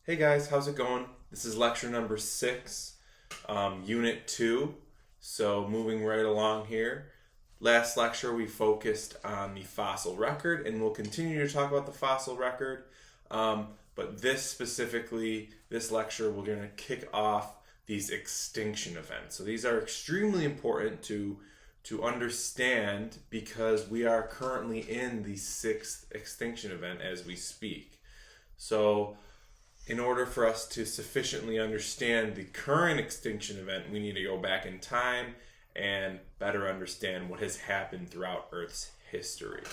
Hey guys, how's it going? This is lecture number 6, unit 2. So moving right along here. Last lecture we focused on the fossil record, and we'll continue to talk about the fossil record. But this lecture, we're going to kick off these extinction events. So these are extremely important to understand because we are currently in the 6th extinction event as we speak. So in order for us to sufficiently understand the current extinction event, we need to go back in time and better understand what has happened throughout Earth's history.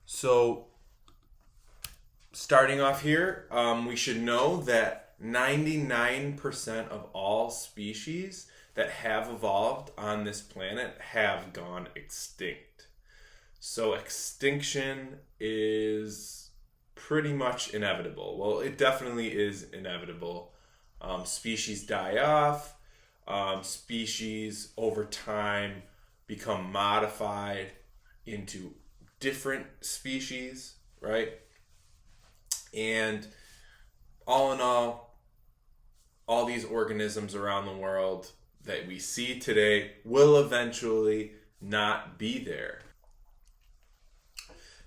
So, starting off here, we should know that 99% of all species that have evolved on this planet have gone extinct. So extinction is pretty much inevitable. Well, it definitely is inevitable. Species die off. Species over time become modified into different species, right? And all in all these organisms around the world that we see today will eventually not be there.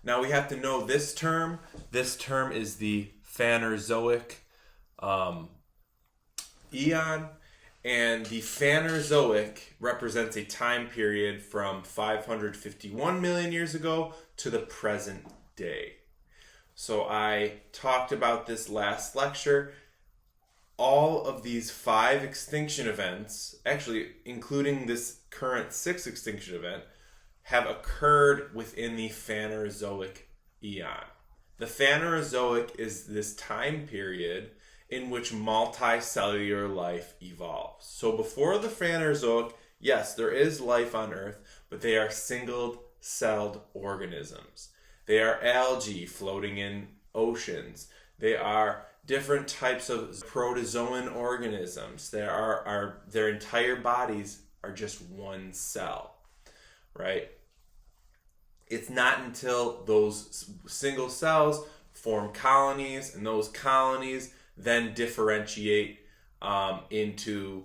Now we have to know this term. This term is the Thephanerozoic eon, and the Thephanerozoic represents a time period from 551 million years ago to the present day. So I talked about this last lecture. All of these 5 extinction events, actually including this current 6th extinction event, have occurred within the Thephanerozoic eon. The Thephanerozoic is this time period in which multicellular life evolves. So before the Thephanerozoic, yes, there is life on Earth, but they are single-celled organisms. They are algae floating in oceans. They are different types of protozoan organisms. Their entire bodies are just one cell, right? It's not until those single cells form colonies, and those colonies then differentiate into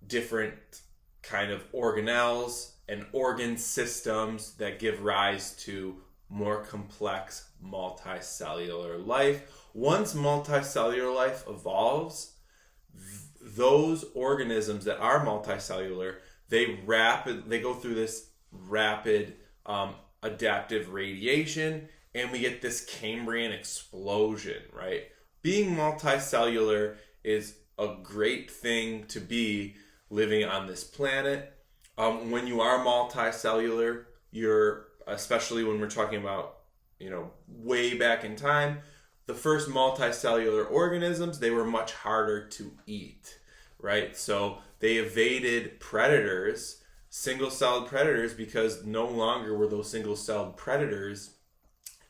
different kind of organelles and organ systems that give rise to more complex multicellular life. Once multicellular life evolves, those organisms that are multicellular, they go through this rapid adaptive radiation, and we get this Cambrian explosion, right? Being multicellular is a great thing to be living on this planet. When you are multicellular, especially when we're talking about, way back in time, the first multicellular organisms, they were much harder to eat, right? So they evaded predators, single-celled predators, because no longer were those single-celled predators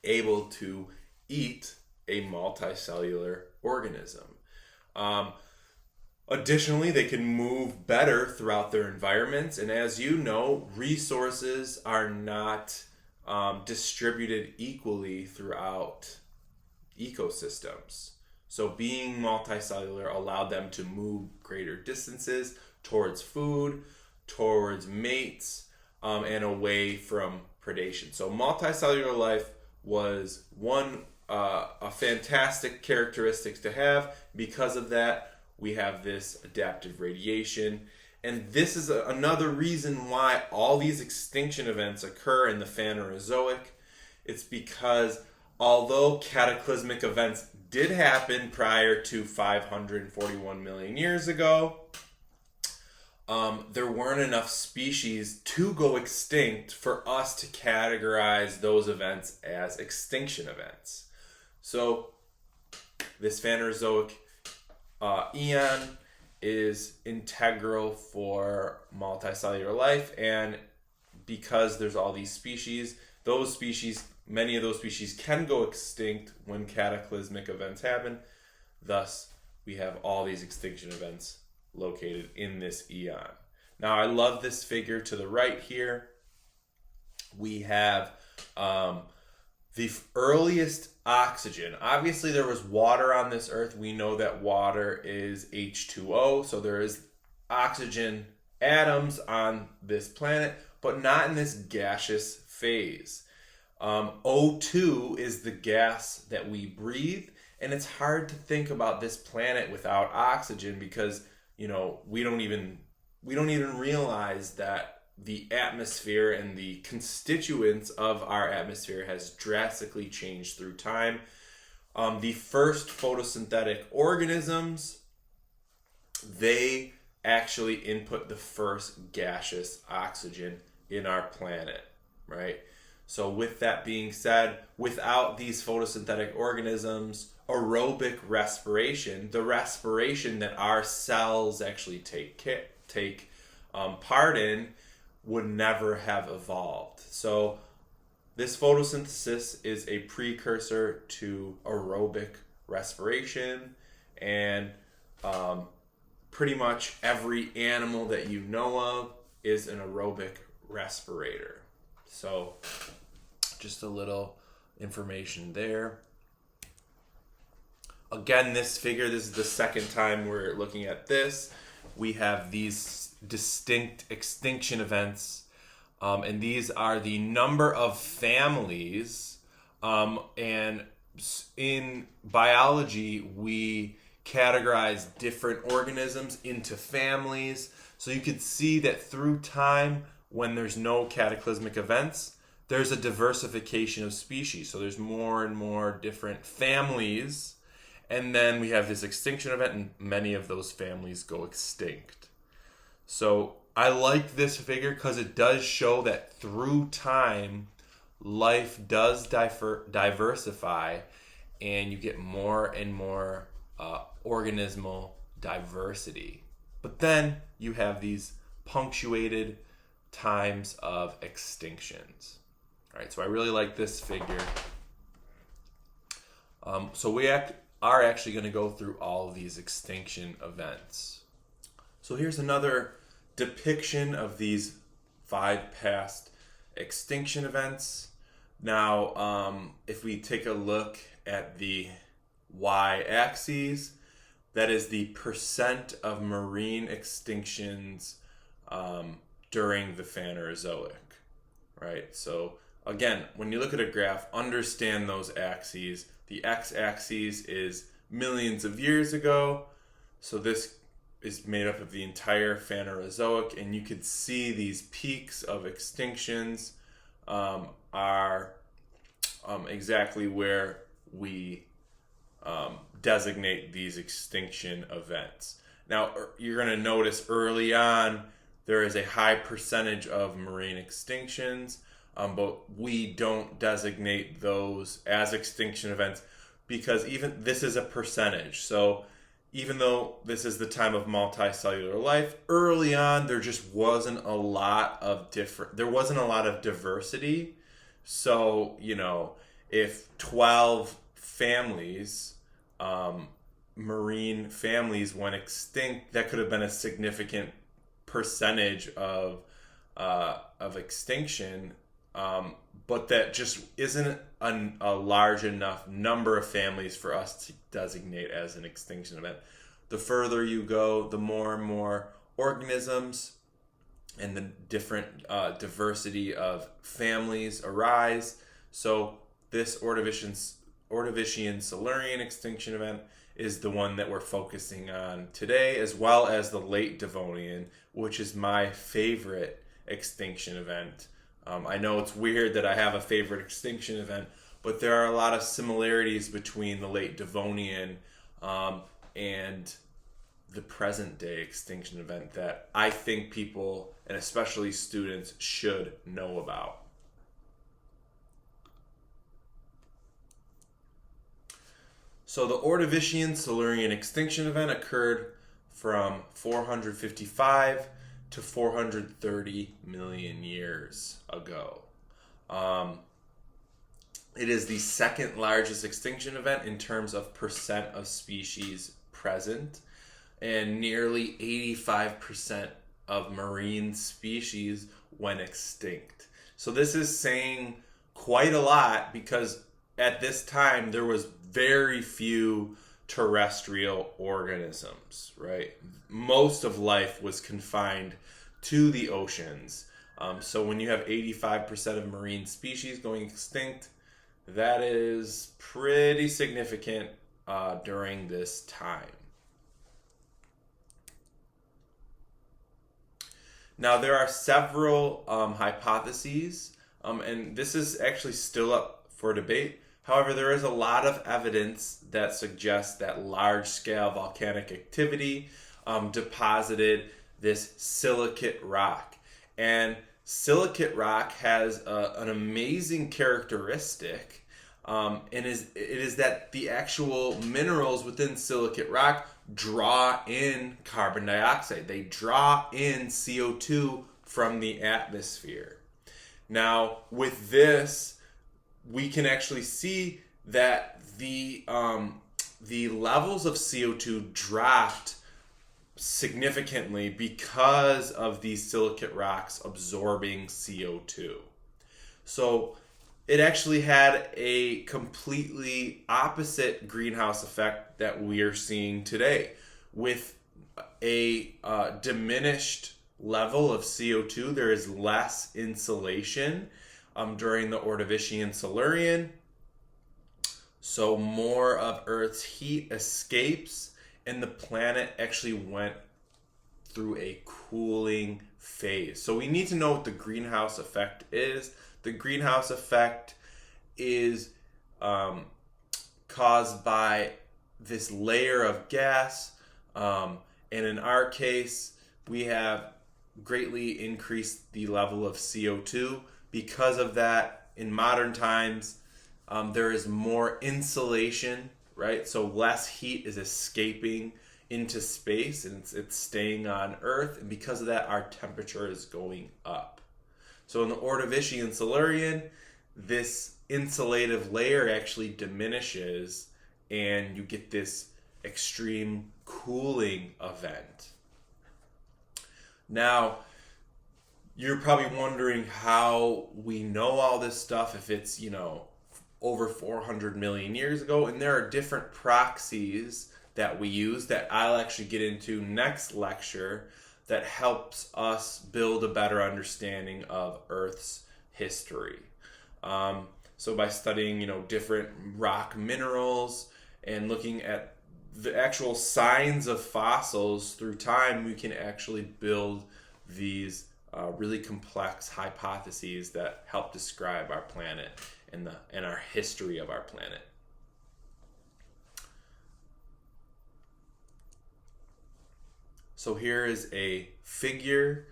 able to eat a multicellular organism. Additionally, they can move better throughout their environments, and as you know, resources are not distributed equally throughout ecosystems. So being multicellular allowed them to move greater distances towards food, towards mates, and away from predation. So multicellular life was a fantastic characteristic to have. Because of that, we have this adaptive radiation. And this is another reason why all these extinction events occur in the Thephanerozoic. It's because although cataclysmic events did happen prior to 541 million years ago, there weren't enough species to go extinct for us to categorize those events as extinction events. So this Thephanerozoic eon is integral for multicellular life, and because there's all these species, many of those species can go extinct when cataclysmic events happen. Thus, we have all these extinction events located in this eon. Now, I love this figure to the right here. We have the earliest oxygen. Obviously, there was water on this earth. We know that water is H2O, so there is oxygen atoms on this planet, but not in this gaseous phase. O2 is the gas that we breathe, and it's hard to think about this planet without oxygen because, we don't even realize that the atmosphere and the constituents of our atmosphere has drastically changed through time. The first photosynthetic organisms, they actually input the first gaseous oxygen in our planet, right? So with that being said, without these photosynthetic organisms, aerobic respiration, the respiration that our cells actually take part in, would never have evolved. So this photosynthesis is a precursor to aerobic respiration, and pretty much every animal that you know of is an aerobic respirator. So just a little information there. Again, this is the second time we're looking at this. We have these distinct extinction events, and these are the number of families, and in biology we categorize different organisms into families. So you could see that through time, when there's no cataclysmic events, there's a diversification of species. So there's more and more different families, and then we have this extinction event, and many of those families go extinct. So I like this figure because it does show that through time, life does diversify, and you get more and more organismal diversity. But then you have these punctuated times of extinctions. All right, so I really like this figure. So we are actually going to go through all of these extinction events. So here's another depiction of these 5 past extinction events. Now, if we take a look at the y-axis, that is the percent of marine extinctions during the Thephanerozoic, right? So again, when you look at a graph, understand those axes. The x-axis is millions of years ago, so this is made up of the entire Thephanerozoic, and you could see these peaks of extinctions are exactly where we designate these extinction events. Now, you're going to notice early on there is a high percentage of marine extinctions, but we don't designate those as extinction events because even this is a percentage. So even though this is the time of multicellular life, early on there just wasn't a lot of diversity. So, if 12 families, marine families went extinct, that could have been a significant percentage of extinction, but that just isn't a large enough number of families for us to designate as an extinction event. The further you go, the more and more organisms and the different diversity of families arise. So this Ordovician-Silurian extinction event is the one that we're focusing on today, as well as the Late Devonian, which is my favorite extinction event. I know it's weird that I have a favorite extinction event, but there are a lot of similarities between the Late Devonian and the present day extinction event that I think people, and especially students, should know about. So the Ordovician-Silurian extinction event occurred from 455 to 430 million years ago. It is the second largest extinction event in terms of percent of species present, and nearly 85% of marine species went extinct. So this is saying quite a lot because at this time, there was very few terrestrial organisms, right? Most of life was confined to the oceans. So when you have 85% of marine species going extinct, that is pretty significant during this time. Now, there are several hypotheses, and this is actually still up for debate. However, there is a lot of evidence that suggests that large-scale volcanic activity deposited this silicate rock. And silicate rock has an amazing characteristic, and it is that the actual minerals within silicate rock draw in carbon dioxide. They draw in CO2 from the atmosphere. Now, with this, we can actually see that the levels of CO2 dropped significantly because of these silicate rocks absorbing CO2. So it actually had a completely opposite greenhouse effect that we are seeing today. With a diminished level of CO2, there is less insulation during the Ordovician-Silurian. So more of Earth's heat escapes, and the planet actually went through a cooling phase. So we need to know what the greenhouse effect is. The greenhouse effect is caused by this layer of gas, and in our case, we have greatly increased the level of CO2. Because of that, in modern times, there is more insulation, right? So less heat is escaping into space, and it's staying on Earth, and because of that, our temperature is going up. So in the Ordovician-Silurian, this insulative layer actually diminishes, and you get this extreme cooling event. Now, you're probably wondering how we know all this stuff if it's, over 400 million years ago. And there are different proxies that we use that I'll actually get into next lecture that helps us build a better understanding of Earth's history. So by studying, different rock minerals and looking at the actual signs of fossils through time, we can actually build these really complex hypotheses that help describe our planet and our history of our planet. So here is a figure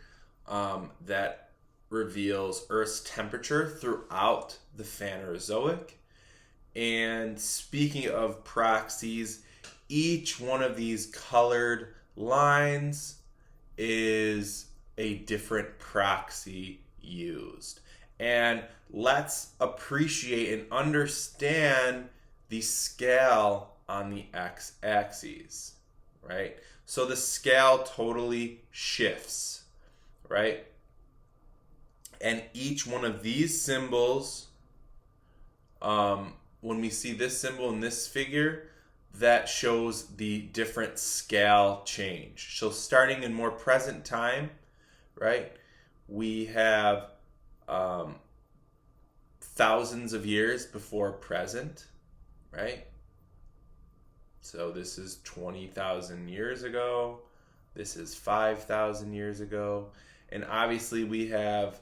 that reveals Earth's temperature throughout the Thephanerozoic. And speaking of proxies, each one of these colored lines is a different proxy used. And let's appreciate and understand the scale on the x-axis, right? So the scale totally shifts, right? And each one of these symbols, when we see this symbol in this figure, that shows the different scale change. So starting in more present time, right, we have thousands of years before present, right? So this is 20,000 years ago. This is 5,000 years ago. And obviously we have,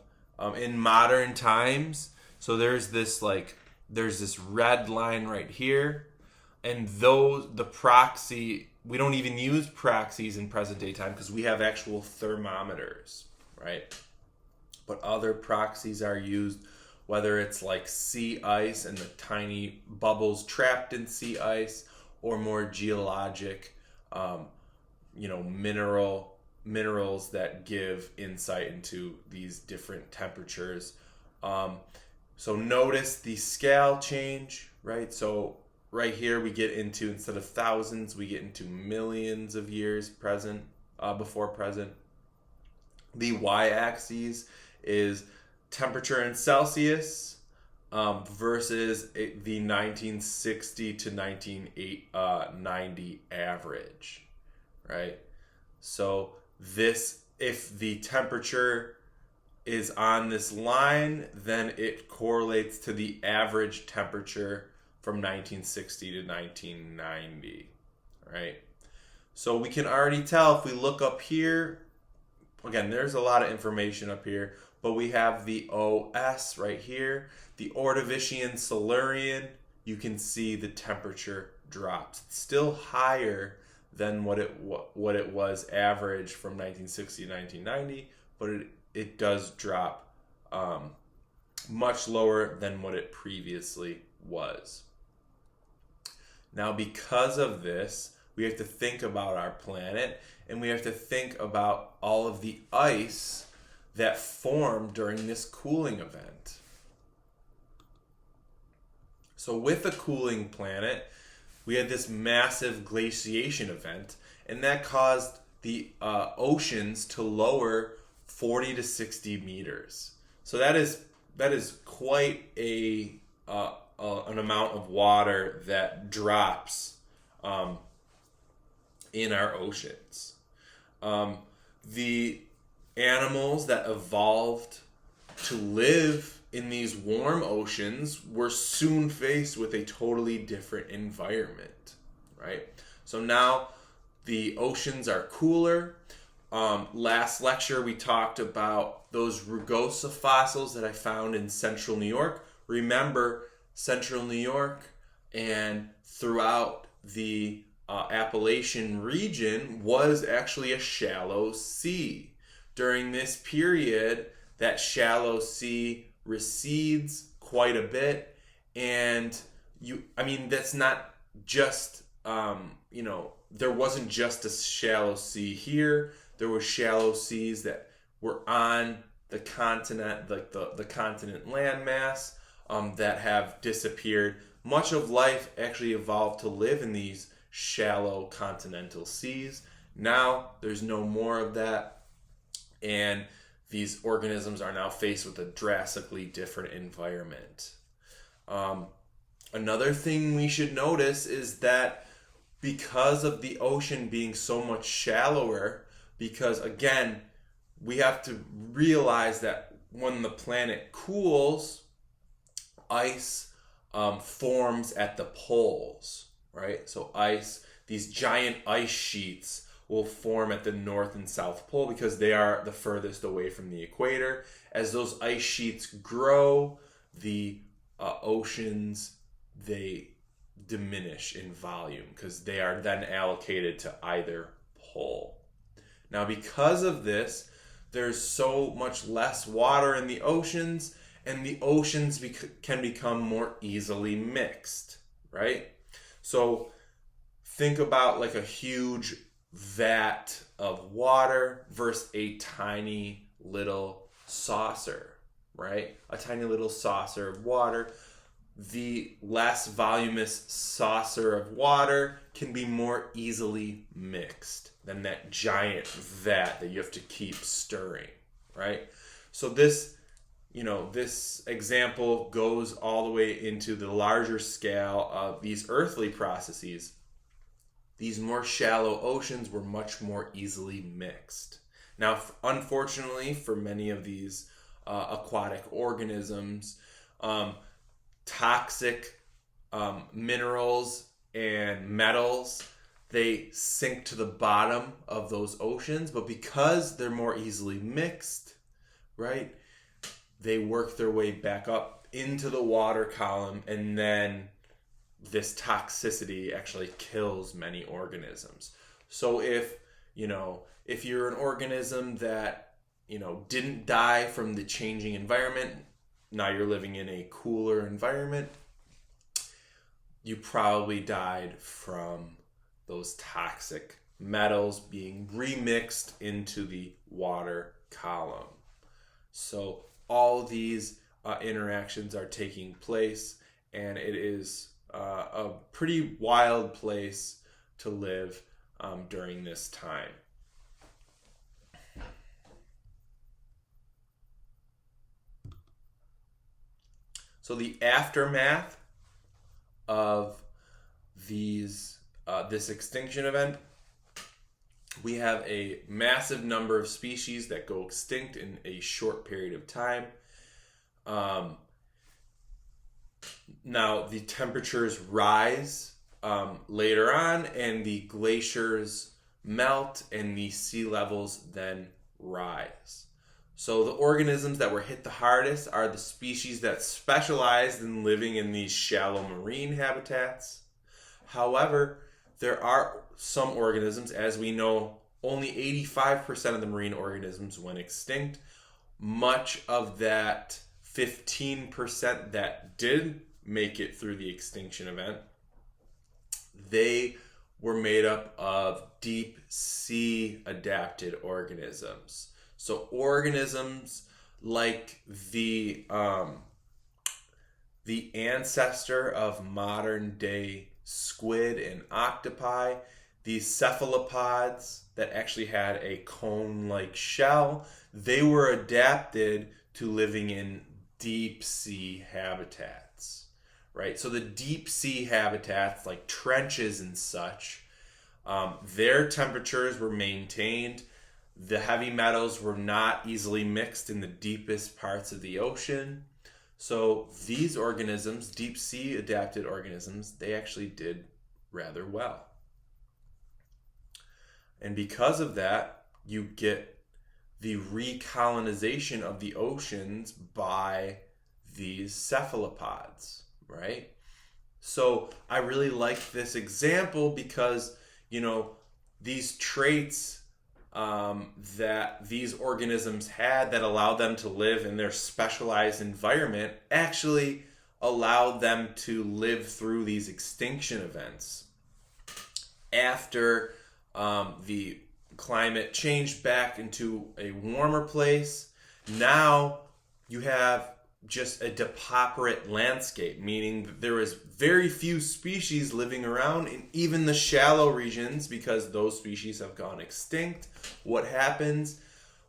in modern times, so there's this red line right here. And the proxy, we don't even use proxies in present day time because we have actual thermometers, right? But other proxies are used, whether it's like sea ice and the tiny bubbles trapped in sea ice, or more geologic, minerals that give insight into these different temperatures. So notice the scale change, right? So right here we get into, instead of thousands, we get into millions of years before present. The y-axis is temperature in Celsius, versus the 1960 to 1990 average, right? So this, if the temperature is on this line, then it correlates to the average temperature from 1960 to 1990, right? So we can already tell if we look up here, again, there's a lot of information up here, but we have the OS right here, the Ordovician-Silurian. You can see the temperature drops. It's still higher than what it was average from 1960 to 1990, but it does drop much lower than what it previously was. Now, because of this, we have to think about our planet, and we have to think about all of the ice that formed during this cooling event. So with the cooling planet, we had this massive glaciation event, and that caused the oceans to lower 40 to 60 meters. So that is quite an amount of water that drops in our oceans. The animals that evolved to live in these warm oceans were soon faced with a totally different environment, right? So now the oceans are cooler. Last lecture we talked about those rugosa fossils that I found in central New York. Remember, central New York and throughout the Appalachian region was actually a shallow sea. During this period, that shallow sea recedes quite a bit, and that's not just there wasn't just a shallow sea here. There were shallow seas that were on the continent, like the continent landmass, that have disappeared. Much of life actually evolved to live in these shallow continental seas. Now there's no more of that, and these organisms are now faced with a drastically different environment. Another thing we should notice is that because of the ocean being so much shallower, because again, we have to realize that when the planet cools, ice forms at the poles, right? So ice, these giant ice sheets will form at the North and South Pole because they are the furthest away from the equator. As those ice sheets grow, the oceans, they diminish in volume because they are then allocated to either pole. Now, because of this, there's so much less water in the oceans, and the oceans can become more easily mixed, right? So think about like a huge vat of water versus a tiny little saucer, right? A tiny little saucer of water. The less voluminous saucer of water can be more easily mixed than that giant vat that you have to keep stirring, right? So this example goes all the way into the larger scale of these earthly processes. These more shallow oceans were much more easily mixed. Now, unfortunately, for many of these aquatic organisms, toxic minerals and metals, they sink to the bottom of those oceans, but because they're more easily mixed, right, they work their way back up into the water column, and then this toxicity actually kills many organisms. So if you're an organism that didn't die from the changing environment, now you're living in a cooler environment, you probably died from those toxic metals being remixed into the water column. So all these interactions are taking place, and it is a pretty wild place to live during this time. So the aftermath of this extinction event, we have a massive number of species that go extinct in a short period of time. Now the temperatures rise later on, and the glaciers melt, and the sea levels then rise. So the organisms that were hit the hardest are the species that specialized in living in these shallow marine habitats. However, there are some organisms, as we know, only 85% of the marine organisms went extinct. Much of that 15% that did make it through the extinction event, they were made up of deep sea adapted organisms. So organisms like the ancestor of modern day squid and octopi, these cephalopods that actually had a cone-like shell, they were adapted to living in deep sea habitats, right? So the deep sea habitats, like trenches and such, their temperatures were maintained. The heavy metals were not easily mixed in the deepest parts of the ocean. So these organisms, deep sea adapted organisms, they actually did rather well. And because of that, you get the recolonization of the oceans by these cephalopods, right? So I really like this example because, these traits that these organisms had that allowed them to live in their specialized environment actually allowed them to live through these extinction events. After the climate changed back into a warmer place, now you have just a depauperate landscape, meaning that there is very few species living around in even the shallow regions because those species have gone extinct. What happens?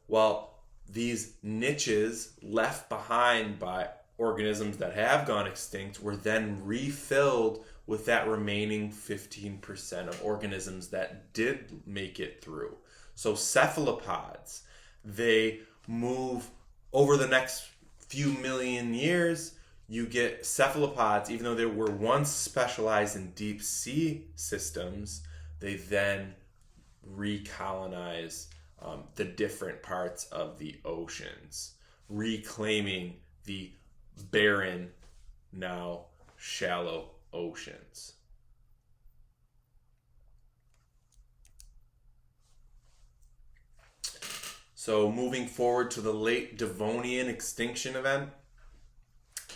Well, these niches left behind by organisms that have gone extinct were then refilled with that remaining 15% of organisms that did make it through. So cephalopods, they move over the next few million years. You get cephalopods, even though they were once specialized in deep sea systems, they then recolonize the different parts of the oceans, reclaiming the barren, now shallow oceans. So moving forward to the Late Devonian extinction event.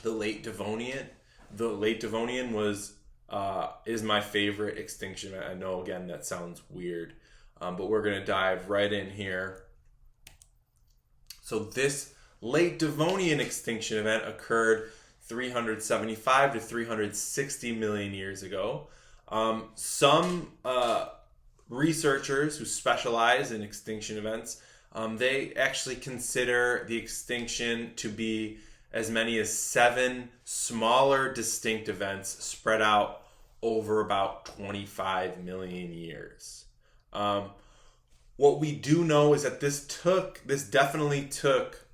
The Late Devonian was is my favorite extinction event. I know, again, that sounds weird, but we're going to dive right in here. So this Late Devonian extinction event occurred 375 to 360 million years ago. Some researchers who specialize in extinction events, they actually consider the extinction to be as many as 7 smaller distinct events spread out over about 25 million years. What we do know is that this definitely took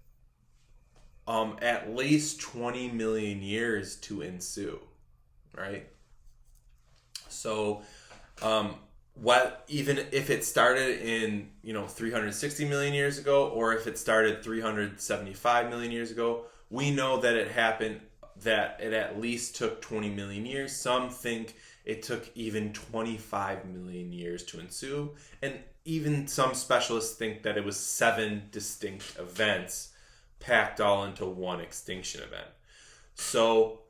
at least 20 million years to ensue, right? So even if it started in 360 million years ago, or if it started 375 million years ago, we know that it at least took 20 million years. Some think it took even 25 million years to ensue, and even some specialists think that it was 7 distinct events packed all into one extinction event. So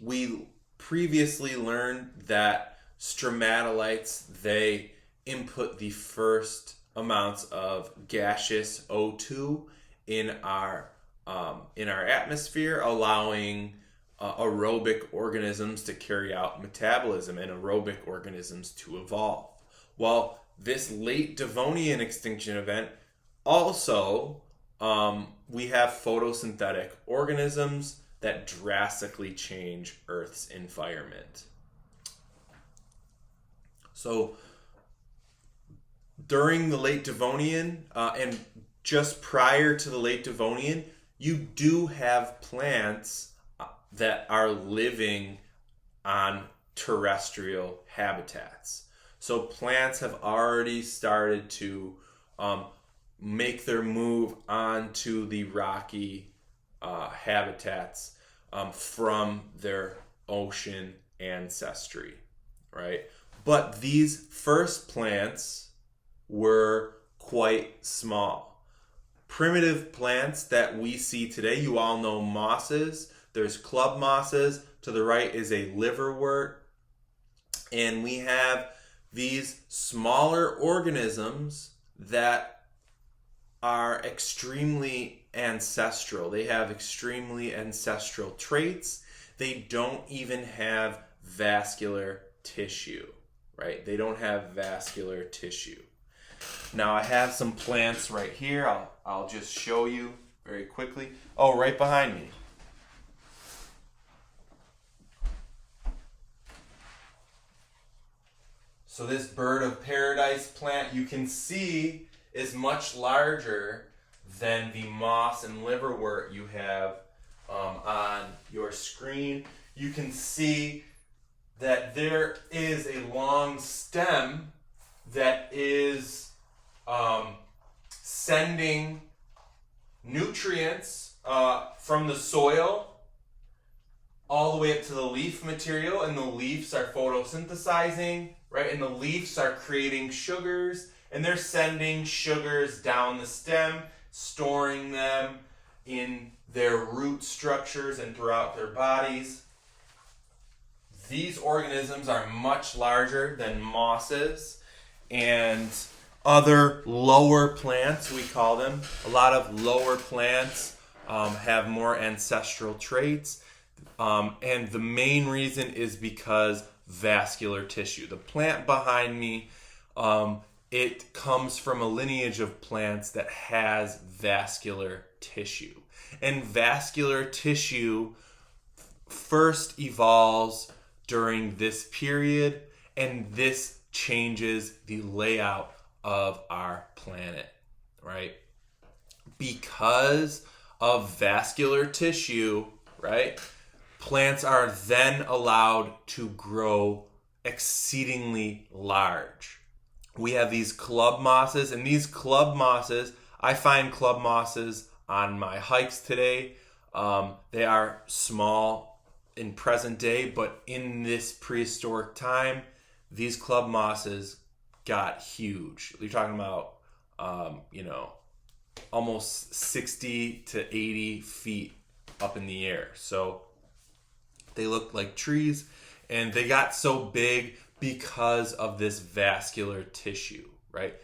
we previously learned that stromatolites, they input the first amounts of gaseous O2 in our atmosphere, allowing aerobic organisms to carry out metabolism and aerobic organisms to evolve. Well, this Late Devonian extinction event also, we have photosynthetic organisms that drastically change Earth's environment. So during the Late Devonian and just prior to the Late Devonian, you do have plants that are living on terrestrial habitats. So plants have already started to make their move onto the rocky habitats from their ocean ancestry, right? But these first plants were quite small. Primitive plants that we see today, you all know mosses. There's club mosses. To the right is a liverwort. And we have these smaller organisms that are extremely ancestral. They have extremely ancestral traits. They don't even have vascular tissue, right? They don't have vascular tissue. Now I have some plants right here. I'll just show you very quickly. Oh, right behind me. So this bird of paradise plant, you can see, is much larger than the moss and liverwort you have on your screen. You can see that there is a long stem that is sending nutrients from the soil all the way up to the leaf material, and the leaves are photosynthesizing, right? And the leaves are creating sugars, and they're sending sugars down the stem, storing them in their root structures and throughout their bodies. These organisms are much larger than mosses and other lower plants, we call them. A lot of lower plants have more ancestral traits. And the main reason is because vascular tissue. The plant behind me, it comes from a lineage of plants that has vascular tissue. And vascular tissue first evolves during this period, and this changes the layout of our planet, right? Because of vascular tissue, right? Plants are then allowed to grow exceedingly large. We have these club mosses, and these club mosses, I find club mosses on my hikes today. They are small in present day, but in this prehistoric time, these club mosses got huge. You're talking about, almost 60 to 80 feet up in the air. So they looked like trees, and they got so big because of this vascular tissue, right?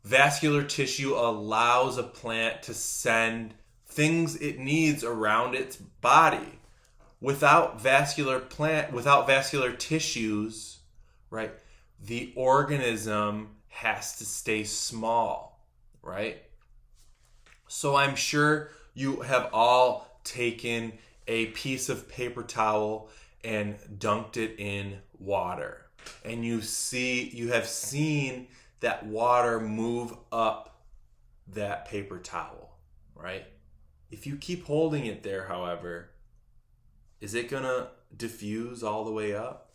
Vascular tissue allows a plant to send things it needs around its body. Without vascular tissues, right, the organism has to stay small, right? So I'm sure you have all taken a piece of paper towel and dunked it in water. And you have seen that water move up that paper towel, right? If you keep holding it there, however, is it gonna diffuse all the way up?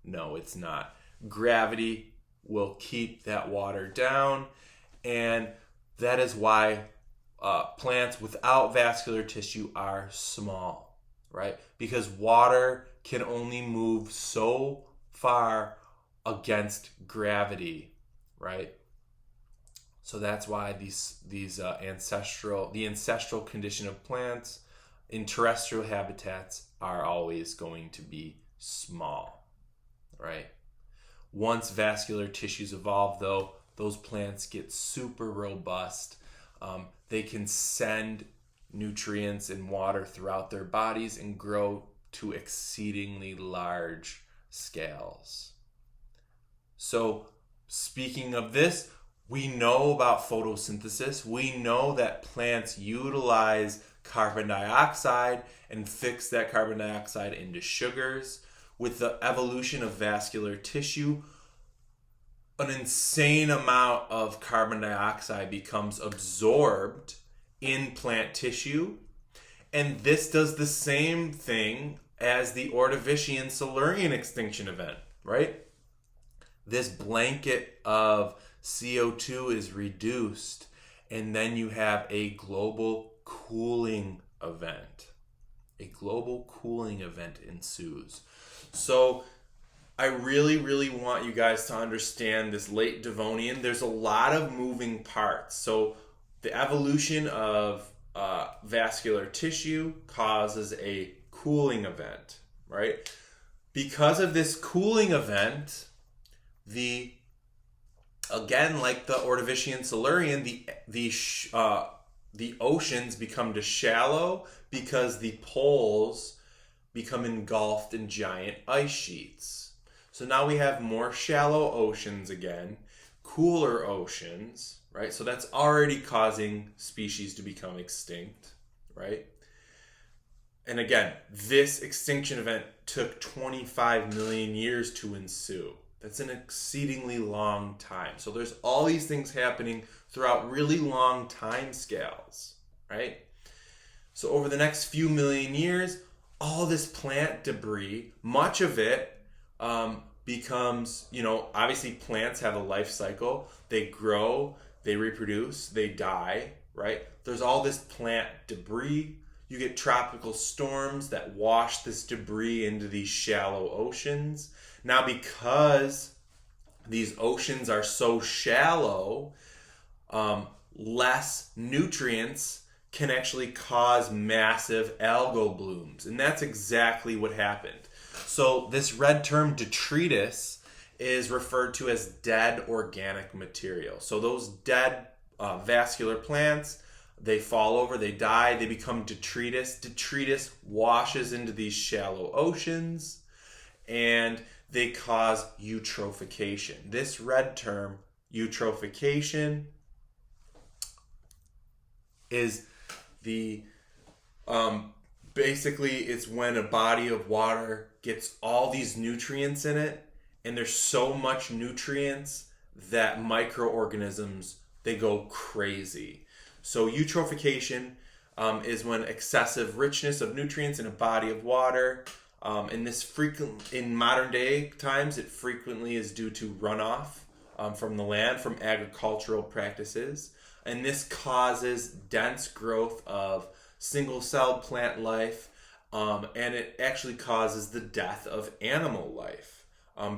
No, it's not. Gravity will keep that water down, and that is why plants without vascular tissue are small, right? Because water can only move so far against gravity, right? So that's why the ancestral condition of plants in terrestrial habitats are always going to be small, right? Once vascular tissues evolve, though, those plants get super robust. They can send nutrients and water throughout their bodies and grow to exceedingly large scales. So, speaking of this, we know about photosynthesis. We know that plants utilize carbon dioxide and fix that carbon dioxide into sugars. With the evolution of vascular tissue, an insane amount of carbon dioxide becomes absorbed in plant tissue. And this does the same thing as the Ordovician-Silurian extinction event, right? This blanket of CO2 is reduced, and then you have a global cooling event. A global cooling event ensues. So I really, really want you guys to understand this late Devonian. There's a lot of moving parts. So the evolution of vascular tissue causes a cooling event, right? Because of this cooling event, again, like the Ordovician-Silurian, the oceans become too shallow because the poles become engulfed in giant ice sheets. So now we have more shallow oceans again, cooler oceans, right? So that's already causing species to become extinct, right? And again, this extinction event took 25 million years to ensue. That's an exceedingly long time. So there's all these things happening throughout really long time scales, right? So over the next few million years, all this plant debris, much of it becomes, obviously plants have a life cycle. They grow, they reproduce, they die, right? There's all this plant debris. You get tropical storms that wash this debris into these shallow oceans. Now, because these oceans are so shallow, less nutrients can actually cause massive algal blooms. And that's exactly what happened. So this red term, detritus, is referred to as dead organic material. So those dead vascular plants, they fall over, they die, they become detritus. Detritus washes into these shallow oceans, and they cause eutrophication. This red term, eutrophication, is the basically it's when a body of water gets all these nutrients in it, and there's so much nutrients that microorganisms, they go crazy. So eutrophication is when excessive richness of nutrients in a body of water, and this in modern day times, it frequently is due to runoff from the land, from agricultural practices. And this causes dense growth of single-celled plant life, and it actually causes the death of animal life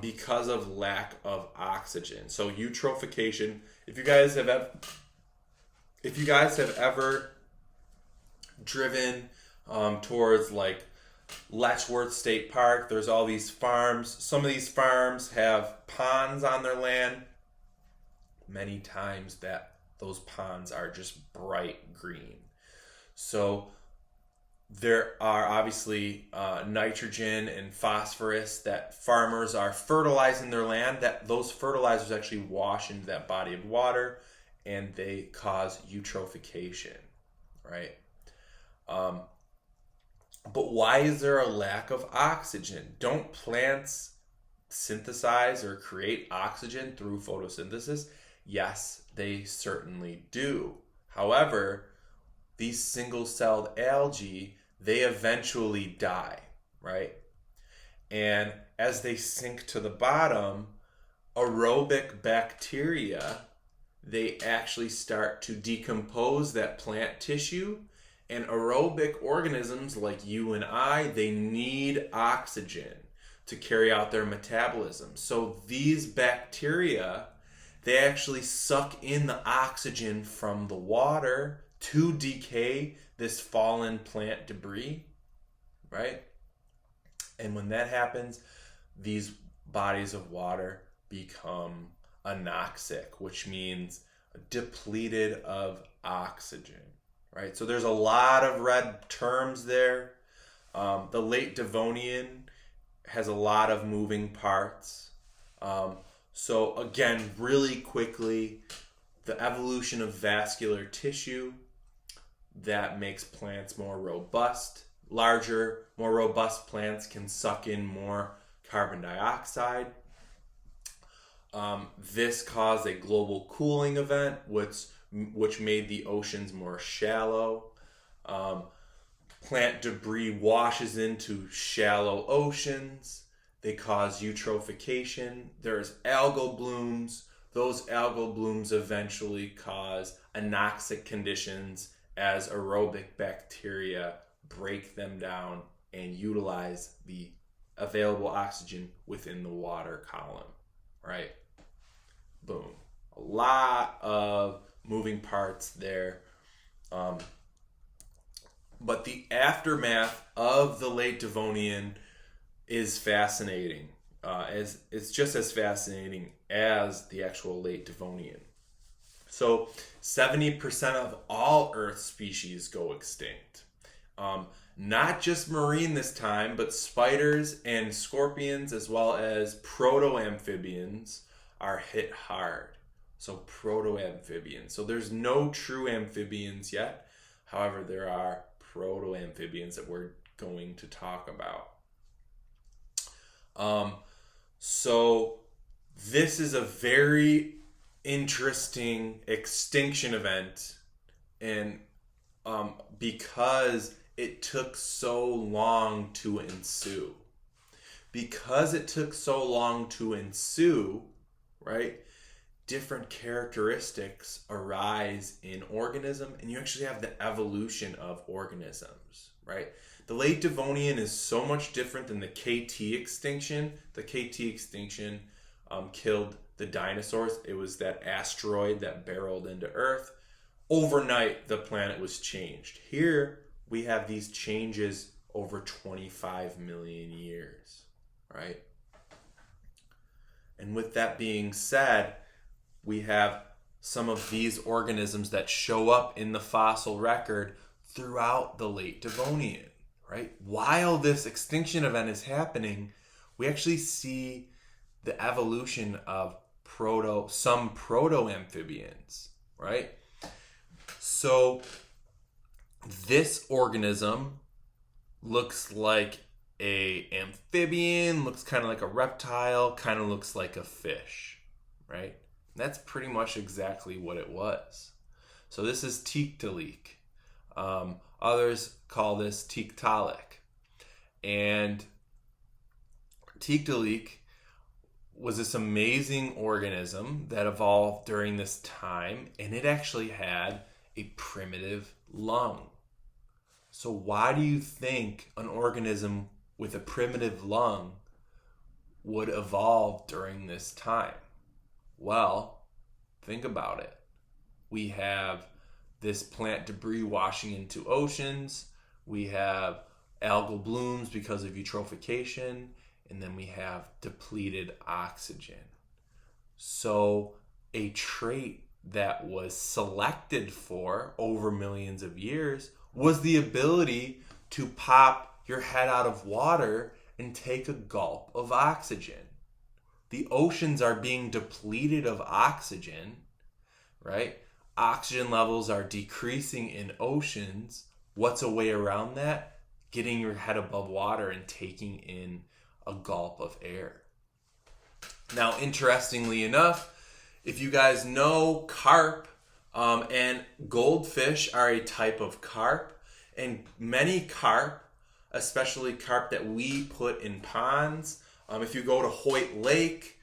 because of lack of oxygen. So eutrophication, if you guys have ever driven towards like Letchworth State Park, there's all these farms. Some of these farms have ponds on their land. Many times those ponds are just bright green. So there are obviously nitrogen and phosphorus that farmers are fertilizing their land. That those fertilizers actually wash into that body of water, and they cause eutrophication, right? But why is there a lack of oxygen? Don't plants synthesize or create oxygen through photosynthesis? Yes, they certainly do. However, these single-celled algae, they eventually die, right? And as they sink to the bottom, aerobic bacteria, they actually start to decompose that plant tissue. And aerobic organisms like you and I, they need oxygen to carry out their metabolism. So these bacteria, they actually suck in the oxygen from the water to decay this fallen plant debris, right? And when that happens, these bodies of water become anoxic, which means depleted of oxygen, right? So there's a lot of red terms there. The Late Devonian has a lot of moving parts. So again, really quickly, the evolution of vascular tissue that makes plants more robust. Larger, more robust plants can suck in more carbon dioxide. This caused a global cooling event, which made the oceans more shallow. Plant debris washes into shallow oceans. They cause eutrophication. There's algal blooms. Those algal blooms eventually cause anoxic conditions as aerobic bacteria break them down and utilize the available oxygen within the water column, right? Boom. A lot of moving parts there. But the aftermath of the Late Devonian is fascinating. It's just as fascinating as the actual Late Devonian. So 70% of all Earth species go extinct. Not just marine this time, but spiders and scorpions, as well as proto-amphibians, are hit hard. So proto-amphibians. So there's no true amphibians yet. However, there are proto-amphibians that we're going to talk about. So this is a very interesting extinction event, and because it took so long to ensue. Because it took so long to ensue, right, different characteristics arise in organism, and you actually have the evolution of organisms, right? The Late Devonian is so much different than the KT extinction. The KT extinction killed the dinosaurs. It was that asteroid that barreled into Earth. Overnight, the planet was changed. Here, we have these changes over 25 million years, right? And with that being said, we have some of these organisms that show up in the fossil record throughout the Late Devonian, right? While this extinction event is happening, we actually see the evolution of some proto-amphibians, right? So this organism looks like a amphibian, looks kind of like a reptile, kind of looks like a fish, right? That's pretty much exactly what it was. So this is Tiktaalik. Others call this Tiktaalik. And Tiktaalik was this amazing organism that evolved during this time, and it actually had a primitive lung. So why do you think an organism with a primitive lung would evolve during this time? Well, think about it. We have this plant debris washing into oceans. We have algal blooms because of eutrophication. And then we have depleted oxygen. So a trait that was selected for over millions of years was the ability to pop your head out of water and take a gulp of oxygen. The oceans are being depleted of oxygen, right? Oxygen levels are decreasing in oceans. What's a way around that? Getting your head above water and taking in a gulp of air. Now, interestingly enough, if you guys know carp and goldfish are a type of carp, and many carp, especially carp that we put in ponds, if you go to Hoyt Lake,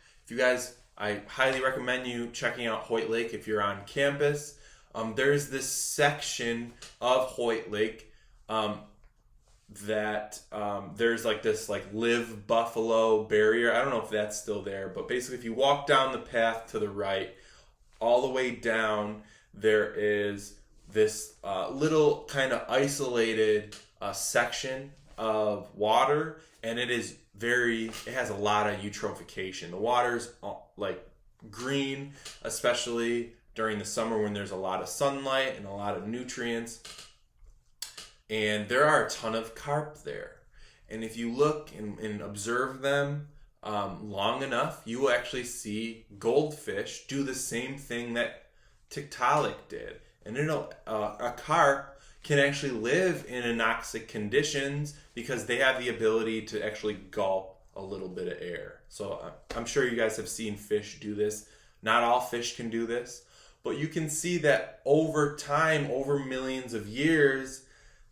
I highly recommend you checking out Hoyt Lake if you're on campus. There's this section of Hoyt Lake that there's like this live buffalo barrier. I don't know if that's still there, but basically if you walk down the path to the right, all the way down, there is this little kind of isolated section of water, and it has a lot of eutrophication. The water's like green, especially during the summer when there's a lot of sunlight and a lot of nutrients. And there are a ton of carp there. And if you look and observe them long enough, you will actually see goldfish do the same thing that Tiktaalik did. And a carp can actually live in anoxic conditions because they have the ability to actually gulp a little bit of air. So I'm sure you guys have seen fish do this. Not all fish can do this, but you can see that over time, over millions of years,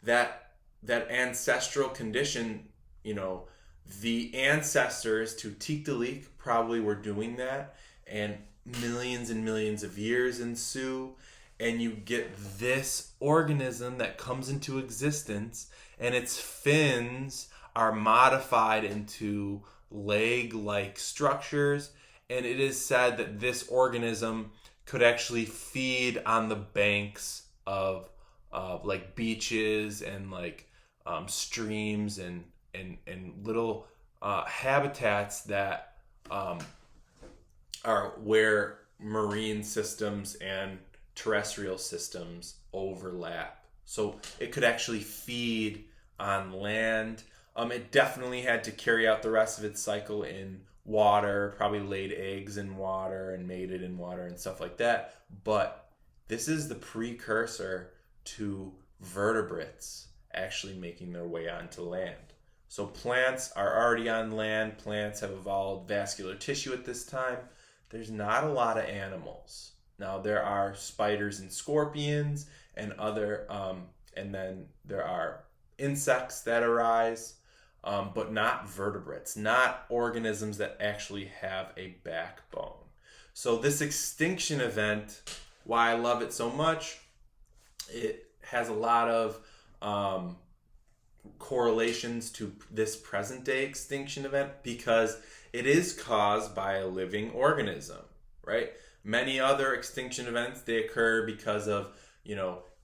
that ancestral condition, the ancestors to Tiktaalik probably were doing that, and millions of years ensue, and you get this organism that comes into existence, and its fins are modified into leg-like structures, and it is said that this organism could actually feed on the banks of like beaches and like streams and little habitats that are where marine systems and terrestrial systems overlap. So it could actually feed on land. It definitely had to carry out the rest of its cycle in water, probably laid eggs in water and mated in water and stuff like that. But this is the precursor to vertebrates actually making their way onto land. So plants are already on land. Plants have evolved vascular tissue at this time. There's not a lot of animals. Now there are spiders and scorpions and other, and then there are insects that arise, but not vertebrates, not organisms that actually have a backbone. So this extinction event, why I love it so much, it has a lot of correlations to this present day extinction event because it is caused by a living organism, right? Many other extinction events, they occur because of,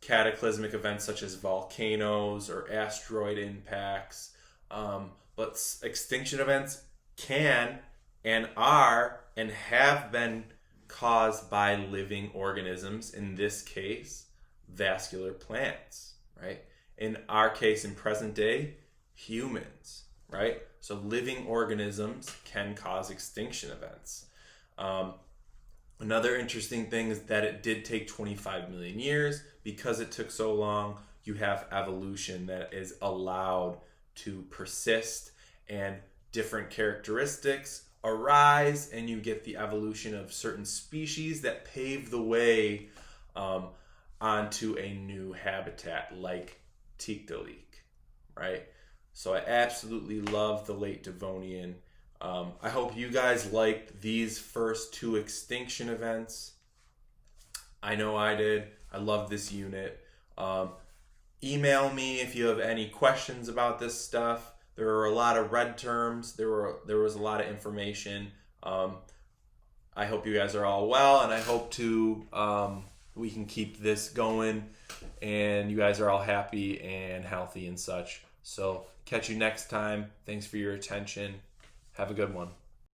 cataclysmic events such as volcanoes or asteroid impacts. But extinction events can and are and have been caused by living organisms, in this case, vascular plants, right? In our case, in present day, humans, right? So living organisms can cause extinction events. Another interesting thing is that it did take 25 million years. Because it took so long, you have evolution that is allowed to persist and different characteristics arise, and you get the evolution of certain species that pave the way onto a new habitat like Tiktaalik, right? So I absolutely love the Late Devonian. I hope you guys liked these first two extinction events. I know I did. I love this unit. Email me if you have any questions about this stuff. There were a lot of red terms. There was a lot of information. I hope you guys are all well, and I hope we can keep this going, and you guys are all happy and healthy and such. So catch you next time. Thanks for your attention. Have a good one.